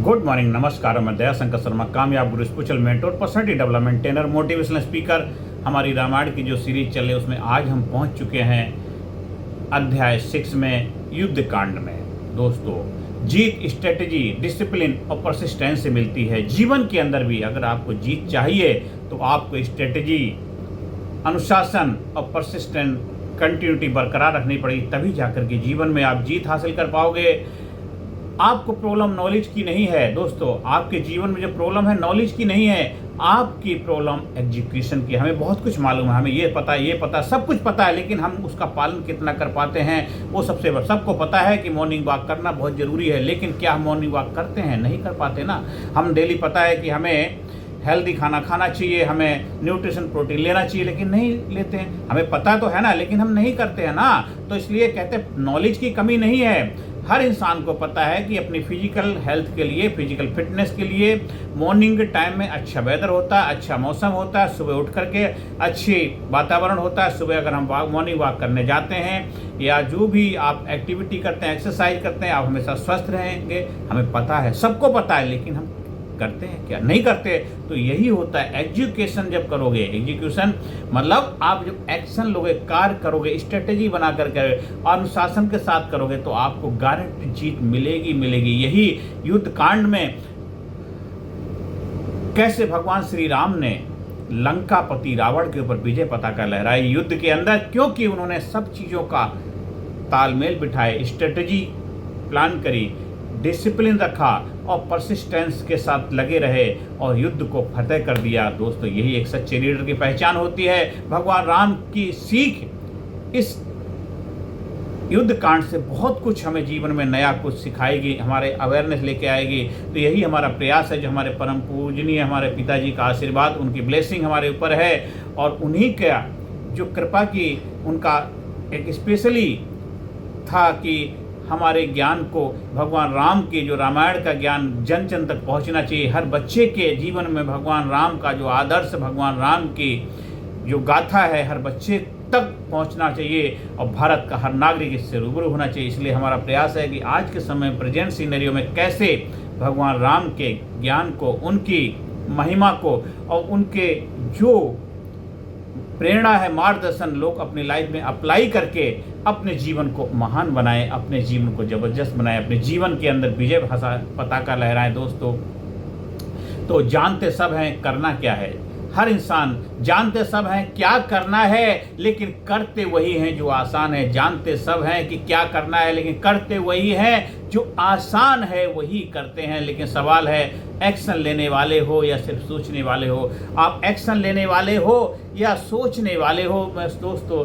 Good morning, नमस्कार। मैं दयाशंकर शर्मा, कामयाब गुरु, spiritual mentor, personality development trainer, motivational speaker. हमारी रामायण की जो सीरीज चल रही है उसमें आज हम पहुंच चुके हैं अध्याय 6 में, युद्ध कांड में। दोस्तों, जीत स्ट्रेटेजी, डिसिप्लिन और परसिस्टेंस से मिलती है। जीवन के अंदर भी अगर आपको जीत चाहिए तो आपको स्ट्रेटेजी, अनुशासन और परसिस्टेंट कंटिन्यूटी बरकरार रखनी पड़ेगी, तभी जाकर के जीवन में आप जीत हासिल कर पाओगे। आपको प्रॉब्लम नॉलेज की नहीं है दोस्तों, आपके जीवन में जो प्रॉब्लम है नॉलेज की नहीं है, आपकी प्रॉब्लम एग्जीक्यूशन की। हमें बहुत कुछ मालूम है, हमें ये पता सब कुछ पता है, लेकिन हम उसका पालन कितना कर पाते हैं वो सबको पता है कि मॉर्निंग वॉक करना बहुत ज़रूरी है, लेकिन क्या हम मॉर्निंग वॉक करते हैं? नहीं कर पाते ना। हम डेली पता है कि हमें हेल्दी खाना खाना चाहिए, हमें न्यूट्रिशन प्रोटीन लेना चाहिए, लेकिन नहीं लेते हैं। हमें पता तो है ना, लेकिन हम नहीं करते हैं ना। तो इसलिए कहते हैं नॉलेज की कमी नहीं है। हर इंसान को पता है कि अपनी फिजिकल हेल्थ के लिए, फिजिकल फिटनेस के लिए मॉर्निंग टाइम में अच्छा वेदर होता है, अच्छा मौसम होता है, सुबह उठ करके अच्छी वातावरण होता है। सुबह अगर हम मॉर्निंग वॉक करने जाते हैं या जो भी आप एक्टिविटी करते हैं, एक्सरसाइज करते हैं, आप हमेशा स्वस्थ रहेंगे। हमें पता है, सबको पता है, लेकिन हम करते हैं क्या? नहीं करते। तो यही होता है एग्जीक्यूशन जब करोगे। एग्जीक्यूशन मतलब आप जब एक्शन लोगे, कार्य करोगे, स्ट्रेटेजी बना करके अनुशासन के साथ करोगे तो आपको गारंटी जीत मिलेगी। यही युद्ध कांड में कैसे भगवान श्री राम ने लंकापति रावण के ऊपर विजय पताका लहराई युद्ध के अंदर, क्योंकि उन्होंने सब चीजों का तालमेल बिठाए, स्ट्रेटेजी प्लान करी, डिसिप्लिन रखा और परसिस्टेंस के साथ लगे रहे और युद्ध को फतेह कर दिया। दोस्तों, यही एक सच्चे लीडर की पहचान होती है। भगवान राम की सीख इस युद्ध कांड से बहुत कुछ हमें जीवन में नया कुछ सिखाएगी, हमारे अवेयरनेस लेके आएगी। तो यही हमारा प्रयास है, जो हमारे परम पूजनीय हमारे पिताजी का आशीर्वाद, उनकी ब्लेसिंग हमारे ऊपर है और उन्हीं का जो कृपा की, उनका एक स्पेशली था कि हमारे ज्ञान को, भगवान राम के जो रामायण का ज्ञान जन जन तक पहुंचना चाहिए। हर बच्चे के जीवन में भगवान राम का जो आदर्श, भगवान राम की जो गाथा है, हर बच्चे तक पहुंचना चाहिए और भारत का हर नागरिक इससे रूबरू होना चाहिए। इसलिए हमारा प्रयास है कि आज के समय प्रेजेंट सिनेरियो में कैसे भगवान राम के ज्ञान को, उनकी महिमा को और उनके जो प्रेरणा है, मार्गदर्शन, लोग अपनी लाइफ में अप्लाई करके अपने जीवन को महान बनाएं, अपने जीवन को जबरदस्त बनाएं, अपने जीवन के अंदर विजय पताका लहराएं। दोस्तों, तो जानते सब हैं करना क्या है। हर इंसान जानते सब हैं क्या करना है, लेकिन करते वही हैं जो आसान है। जानते सब हैं कि क्या करना है, लेकिन करते वही हैं जो आसान है, वही करते हैं। लेकिन सवाल है, एक्शन लेने वाले हो या सिर्फ सोचने वाले हो? आप एक्शन लेने वाले हो या सोचने वाले हो? दोस्तों,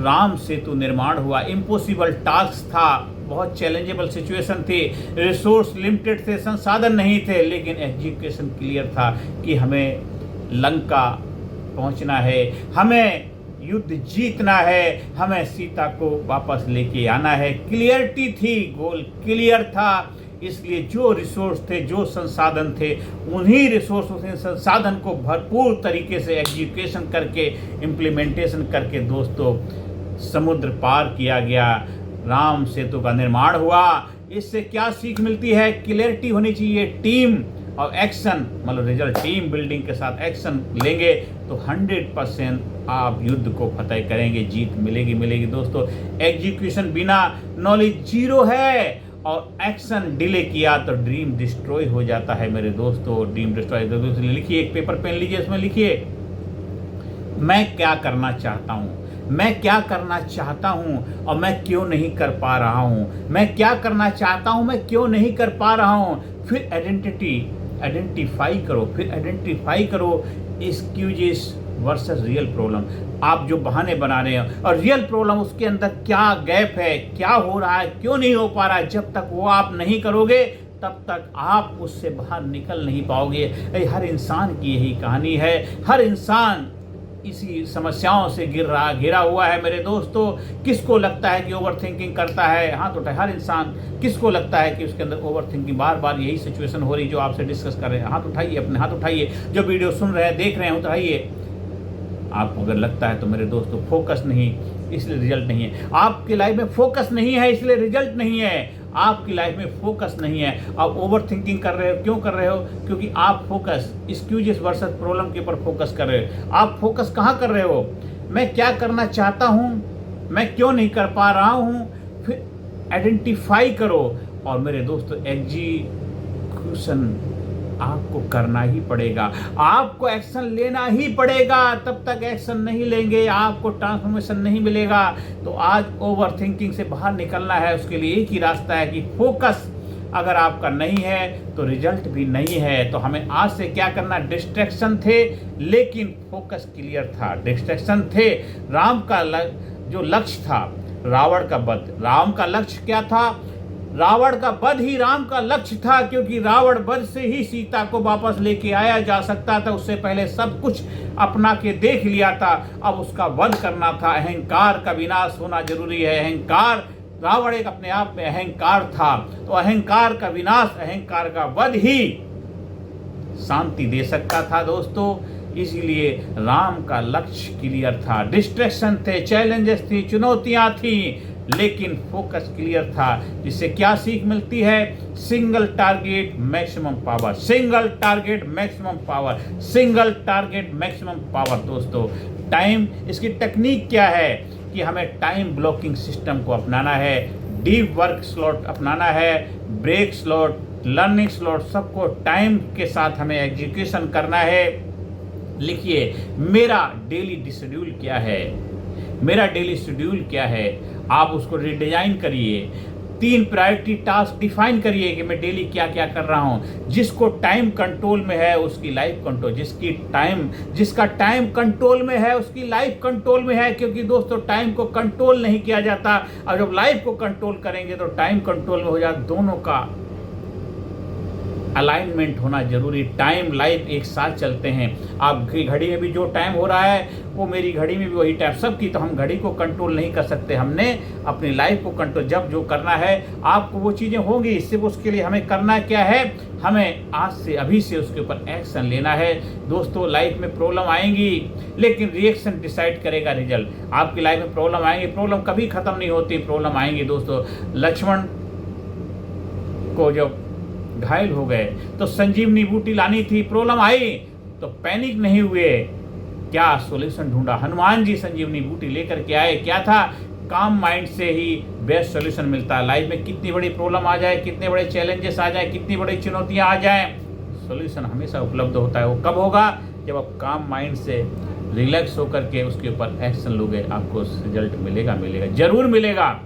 राम सेतु निर्माण हुआ, इम्पॉसिबल टास्क था, बहुत चैलेंजेबल सिचुएशन थी, रिसोर्स लिमिटेड थे, संसाधन नहीं थे, लेकिन एजुकेशन क्लियर था कि हमें लंका पहुंचना है, हमें युद्ध जीतना है, हमें सीता को वापस लेके आना है। क्लियरिटी थी, गोल क्लियर था। इसलिए जो रिसोर्स थे, जो संसाधन थे, उन्हीं रिसोर्स, उन्हीं संसाधन को भरपूर तरीके से एग्जीक्यूशन करके, इम्प्लीमेंटेशन करके दोस्तों समुद्र पार किया गया, राम सेतु का निर्माण हुआ। इससे क्या सीख मिलती है? क्लियरिटी होनी चाहिए, टीम और एक्शन, मतलब रिजल्ट। टीम बिल्डिंग के साथ एक्शन लेंगे तो 100% आप युद्ध को फतेह करेंगे, जीत मिलेगी। दोस्तों, एग्जीक्यूशन बिना नॉलेज जीरो है और एक्शन डिले किया तो ड्रीम डिस्ट्रॉय हो जाता है मेरे दोस्तों। Dream destroy. लिखिए, एक पेपर पेन लीजिए, इसमें लिखिए, मैं क्या करना चाहता हूँ, मैं क्या करना चाहता हूँ और मैं क्यों नहीं कर पा रहा हूँ। मैं क्या करना चाहता हूँ, मैं क्यों नहीं कर पा रहा हूँ। फिर आइडेंटिफाई करो एक्सक्यूजेस वर्सेस रियल प्रॉब्लम। आप जो बहाने बना रहे हैं और रियल प्रॉब्लम, उसके अंदर क्या गैप है, क्या हो रहा है, क्यों नहीं हो पा रहा है, जब तक वो आप नहीं करोगे तब तक आप उससे बाहर निकल नहीं पाओगे। हर इंसान की यही कहानी है। हर इंसान इसी समस्याओं से घिरा हुआ है मेरे दोस्तों। किसको लगता है कि ओवर थिंकिंग करता है? हाथ उठाए। हर इंसान किसको लगता है कि उसके अंदर ओवर थिंकिंग, बार बार यही सिचुएशन हो रही जो आपसे डिस्कस कर रहे हैं? हाथ उठाइए, अपने हाथ उठाइए। जो वीडियो सुन रहे हैं, देख रहे हैं, उठाइए। आपको अगर लगता है तो मेरे दोस्तों, फोकस नहीं इसलिए रिजल्ट नहीं है। आपकी लाइफ में फोकस नहीं है इसलिए रिजल्ट नहीं है। आपकी लाइफ में फोकस नहीं है, आप ओवर थिंकिंग कर रहे हो। क्यों कर रहे हो? क्योंकि आप फोकस एक्सक्यूजेस वर्सेस प्रॉब्लम के ऊपर फोकस कर रहे हो। आप फोकस कहाँ कर रहे हो? मैं क्या करना चाहता हूँ, मैं क्यों नहीं कर पा रहा हूँ, फिर आइडेंटिफाई करो। और मेरे दोस्तों, एग्जीक्यूशन आपको करना ही पड़ेगा, आपको एक्शन लेना ही पड़ेगा। तब तक एक्शन नहीं लेंगे आपको ट्रांसफॉर्मेशन नहीं मिलेगा। तो आज ओवर थिंकिंग से बाहर निकलना है, उसके लिए एक ही रास्ता है कि फोकस अगर आपका नहीं है तो रिजल्ट भी नहीं है। तो हमें आज से क्या करना? डिस्ट्रैक्शन थे लेकिन फोकस क्लियर था। डिस्ट्रैक्शन थे, राम का जो लक्ष्य था, रावण का वध। राम का लक्ष्य क्या था? रावण का वध ही राम का लक्ष्य था, क्योंकि रावण वध से ही सीता को वापस लेके आया जा सकता था। उससे पहले सब कुछ अपना के देख लिया था, अब उसका वध करना था। अहंकार का विनाश होना जरूरी है। अहंकार, रावण एक अपने आप में अहंकार था, तो अहंकार का विनाश, अहंकार का वध ही शांति दे सकता था दोस्तों। इसीलिए राम का लक्ष्य क्लियर था। डिस्ट्रैक्शन थे, चैलेंजेस थी, चुनौतियां थी, लेकिन फोकस क्लियर था। जिससे क्या सीख मिलती है? Single target maximum power, single target maximum power, single target maximum power. दोस्तों, टाइम, इसकी टेक्निक क्या है कि हमें टाइम ब्लॉकिंग सिस्टम को अपनाना है, डीप वर्क स्लॉट अपनाना है, ब्रेक स्लॉट, लर्निंग स्लॉट, सबको टाइम के साथ हमें एग्जीक्यूशन करना है। लिखिए, मेरा डेली शेड्यूल क्या है, मेरा डेली शेड्यूल क्या है। आप उसको रिडिजाइन करिए, 3 प्रायोरिटी टास्क डिफाइन करिए कि मैं डेली क्या क्या कर रहा हूँ। जिसको टाइम कंट्रोल में है उसकी लाइफ कंट्रोल, जिसका टाइम कंट्रोल में है उसकी लाइफ कंट्रोल में है। क्योंकि दोस्तों, टाइम को कंट्रोल नहीं किया जाता, और जब लाइफ को कंट्रोल करेंगे तो टाइम कंट्रोल में हो जाता। दोनों का अलाइनमेंट होना जरूरी। टाइम लाइफ एक साथ चलते हैं। आपकी घड़ी में भी जो टाइम हो रहा है वो मेरी घड़ी में भी वही टाइम, सबकी। तो हम घड़ी को कंट्रोल नहीं कर सकते, हमने अपनी लाइफ को कंट्रोल, जब जो करना है आपको वो चीज़ें होंगी। सिर्फ उसके लिए हमें करना क्या है? हमें आज से, अभी से उसके ऊपर एक्शन लेना है। दोस्तों, लाइफ में प्रॉब्लम आएंगी लेकिन रिएक्शन डिसाइड करेगा रिजल्ट। आपकी लाइफ में प्रॉब्लम आएंगी, प्रॉब्लम कभी खत्म नहीं होती, प्रॉब्लम आएंगी। दोस्तों, लक्ष्मण को जब घायल हो गए तो संजीवनी बूटी लानी थी, प्रॉब्लम आई तो पैनिक नहीं हुए, क्या सॉल्यूशन ढूंढा? हनुमान जी संजीवनी बूटी लेकर के आए। क्या था? काम माइंड से ही बेस्ट सॉल्यूशन मिलता है। लाइफ में कितनी बड़ी प्रॉब्लम आ जाए, कितने बड़े चैलेंजेस आ जाए, कितनी बड़ी चुनौतियां आ जाए, सॉल्यूशन हमेशा उपलब्ध होता है। वो कब होगा? जब आप काम माइंड से रिलैक्स होकर के उसके ऊपर एक्शन लोगे, आपको रिजल्ट मिलेगा, जरूर मिलेगा।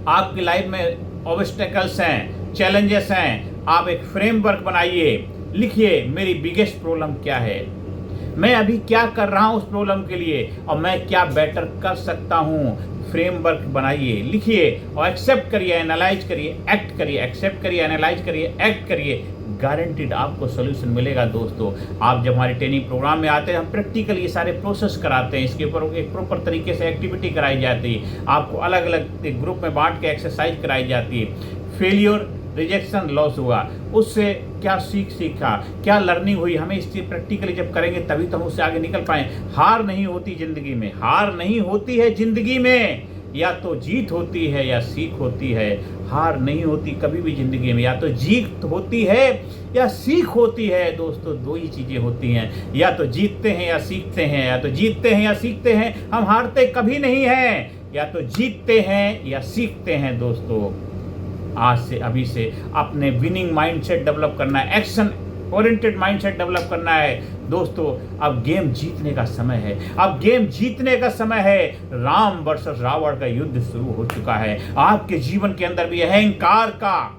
आपकी लाइफ में ऑब्स्टेकल्स हैं, चैलेंजेस हैं, आप एक फ्रेमवर्क बनाइए। लिखिए, मेरी बिगेस्ट प्रॉब्लम क्या है, मैं अभी क्या कर रहा हूं उस प्रॉब्लम के लिए, और मैं क्या बेटर कर सकता हूं। फ्रेमवर्क बनाइए, लिखिए और एक्सेप्ट करिए, एनालाइज करिए, एक्ट करिए। एक्सेप्ट करिए, एनालाइज करिए, एक्ट करिए, गारंटीड आपको सोल्यूशन मिलेगा। दोस्तों, आप जब हमारे ट्रेनिंग प्रोग्राम में आते हैं, हम प्रैक्टिकली ये सारे प्रोसेस कराते हैं, इसके ऊपर एक प्रॉपर तरीके से एक्टिविटी कराई जाती है, आपको अलग अलग ग्रुप में बांट के एक्सरसाइज कराई जाती है। फेलियर, रिजेक्शन, लॉस हुआ, उससे क्या सीखा, क्या लर्निंग हुई, हमें इस चीज प्रैक्टिकली जब करेंगे तभी तो हम उससे आगे निकल पाए। हार नहीं होती जिंदगी में, हार नहीं होती है जिंदगी में, या तो जीत होती है या सीख होती है। हार नहीं होती कभी भी जिंदगी में, या तो जीत होती है या सीख होती है। दोस्तों, दो ही चीजें होती हैं, या तो जीतते हैं या सीखते हैं, या तो जीतते हैं या सीखते हैं। हम हारते कभी नहीं हैं, या तो जीतते हैं या सीखते हैं। दोस्तों, आज से, अभी से अपने विनिंग माइंडसेट डेवलप करना है, एक्शन ओरिएंटेड माइंडसेट डेवलप करना है। दोस्तों, अब गेम जीतने का समय है, अब गेम जीतने का समय है। राम वर्सेस रावण का युद्ध शुरू हो चुका है। आपके जीवन के अंदर भी अहंकार का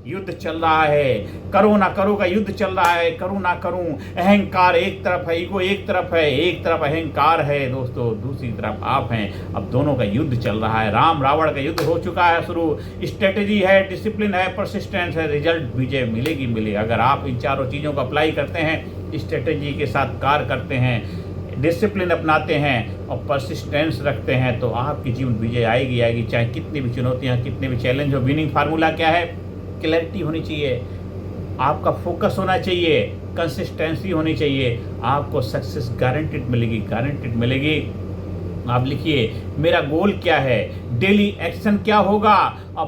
युद्ध चल रहा है, करो ना करो का युद्ध चल रहा है। करूं ना करूं, अहंकार एक तरफ है, ईगो एक तरफ है, एक तरफ अहंकार है दोस्तों, दूसरी तरफ आप हैं। अब दोनों का युद्ध चल रहा है, राम रावण का युद्ध हो चुका है शुरू। स्ट्रेटेजी है, डिसिप्लिन है, परसिस्टेंस है, रिजल्ट विजय मिलेगी। अगर आप इन चारों चीज़ों को अप्लाई करते हैं, स्ट्रेटेजी के साथ कार्य करते हैं, डिसिप्लिन अपनाते हैं और परसिस्टेंस रखते हैं, तो आपकी जीवन विजय आएगी। चाहे कितनी भी चुनौतियाँ, कितने भी चैलेंज हो। विनिंग फार्मूला क्या है? क्लैरिटी होनी चाहिए, आपका फोकस होना चाहिए, कंसिस्टेंसी होनी चाहिए, आपको सक्सेस गारंटेड मिलेगी। आप लिखिए, मेरा गोल क्या है, डेली एक्शन क्या होगा, और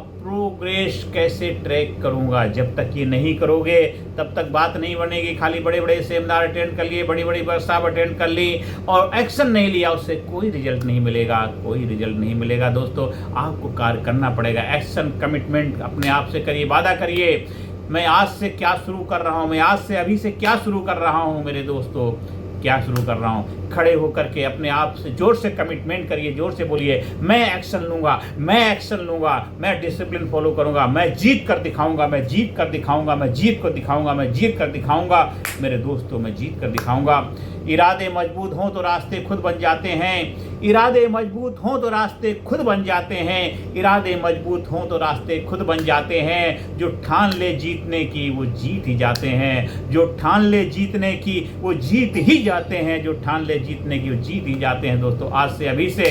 प्रोग्रेस कैसे ट्रैक करूंगा? जब तक ये नहीं करोगे तब तक बात नहीं बनेगी। खाली बड़े बड़े सेमिनार अटेंड कर लिए, बड़ी बड़ी वर्कशॉप अटेंड कर ली और एक्शन नहीं लिया, उससे कोई रिजल्ट नहीं मिलेगा, कोई रिजल्ट नहीं मिलेगा। दोस्तों, आपको कार्य करना पड़ेगा। एक्शन, कमिटमेंट अपने आप से करिए, वादा करिए। मैं आज से क्या शुरू कर रहा हूँ, मैं आज से अभी से क्या शुरू कर रहा हूँ मेरे दोस्तों, क्या शुरू कर रहा हूँ। खड़े होकर के अपने आप से जोर से कमिटमेंट करिए, जोर से बोलिए, मैं एक्शन लूंगा, मैं एक्शन लूंगा, मैं डिसिप्लिन फॉलो करूंगा, मैं जीत कर दिखाऊंगा, मैं जीत कर दिखाऊंगा, मैं जीत को दिखाऊंगा, मैं जीत कर दिखाऊंगा मेरे दोस्तों, मैं जीत कर दिखाऊंगा। इरादे मजबूत हों तो रास्ते खुद बन जाते हैं। इरादे मजबूत हों तो रास्ते खुद बन जाते हैं। इरादे मजबूत हों तो रास्ते खुद बन जाते हैं। जो ठान ले जीतने की वो जीत ही जाते हैं। जो ठान ले जीतने की वो जीत ही जाते हैं। जो ठान ले जीतने की वो जीत ही जाते हैं। दोस्तों, आज से अभी से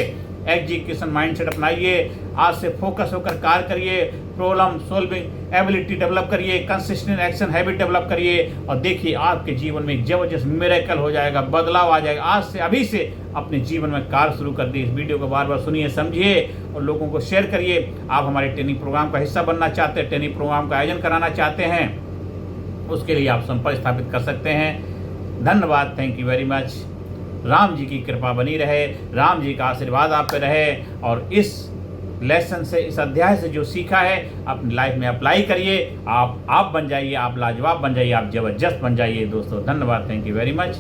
एग्जीक्यूशन माइंडसेट अपनाइए। आज से फोकस होकर कार्य करिए, प्रॉब्लम सॉल्विंग एबिलिटी डेवलप करिए, कंसिस्टेंट एक्शन हैबिट डेवलप करिए और देखिए आपके जीवन में एक जबरदस्त मिरेकल हो जाएगा, बदलाव आ जाएगा। आज से अभी से अपने जीवन में कार्य शुरू कर दिए। इस वीडियो को बार बार सुनिए, समझिए और लोगों को शेयर करिए। आप हमारे ट्रेनिंग प्रोग्राम का हिस्सा बनना चाहते हैं, ट्रेनिंग प्रोग्राम का आयोजन कराना चाहते हैं, उसके लिए आप संपर्क स्थापित कर सकते हैं। धन्यवाद, thank you very much. Ram ji की कृपा बनी रहे, राम जी का आशीर्वाद आप पे रहे और इस लेसन से, इस अध्याय से जो सीखा है अपनी लाइफ में अप्लाई करिए। आप बन जाइए, आप लाजवाब बन जाइए, आप जबरदस्त बन जाइए। दोस्तों, धन्यवाद, थैंक यू वेरी मच।